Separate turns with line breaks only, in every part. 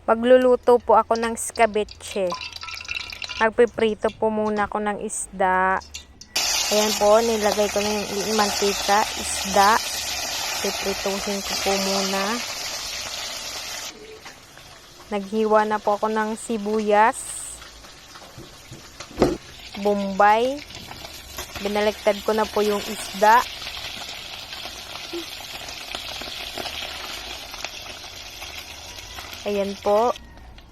Magluluto po ako ng escabeche. Magpiprito po muna ako ng isda. Ayan po, nilagay ko na yung mantika, isda. Piprituhin ko po muna. Naghiwa na po ako ng sibuyas, bombay. Binaliktad ko na po yung isda. Ayan po.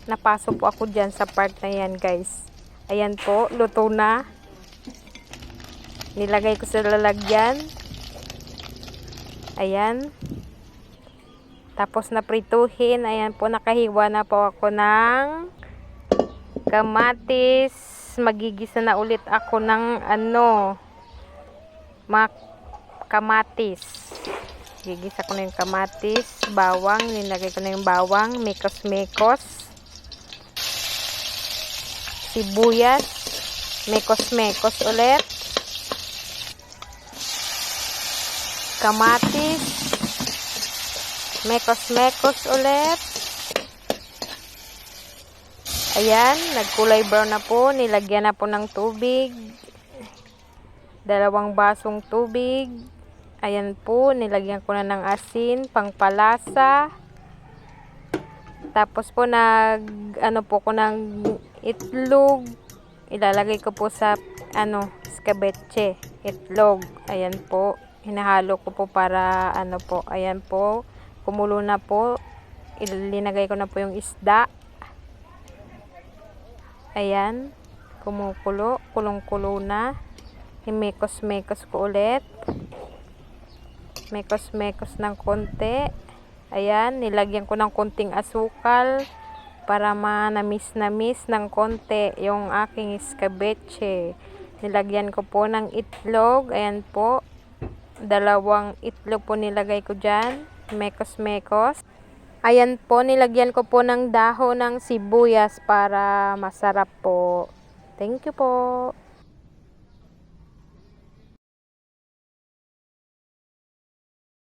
Napasok po ako dyan sa part na yan, guys. Ayan po, luto na. Nilagay ko sa lalagyan. Ayan. Tapos naprituhin. Ayan po, nakahiwa na po ako ng kamatis. Magigisa na ulit ako ng kamatis. Gigisa ko na yung kamatis, bawang, nilagay ko na yung bawang, mekos-mekos, sibuyas, mekos-mekos ulit, kamatis, mekos-mekos ulit. Ayan, nagkulay brown na po, nilagyan na po ng tubig, 2 basong tubig. Ayan po, nilagyan ko na ng asin, pangpalasa. Tapos po po ko ng itlog. Ilalagay ko po sa escabeche, itlog. Ayan po, hinahalo ko po para ayan po, kumulo na po. Ilinagay ko na po yung isda. Ayan, kumukulo, kulong-kulo na. Himekos-mekos ko ulit. Mekos-mekos ng konti. Ayan, nilagyan ko ng konting asukal para manamis-namis ng konti yung aking escabeche. Nilagyan ko po ng itlog. Ayan po, 2 itlog po nilagay ko dyan. Mekos-mekos. Ayan po, nilagyan ko po ng dahon ng sibuyas para masarap po. Thank you po.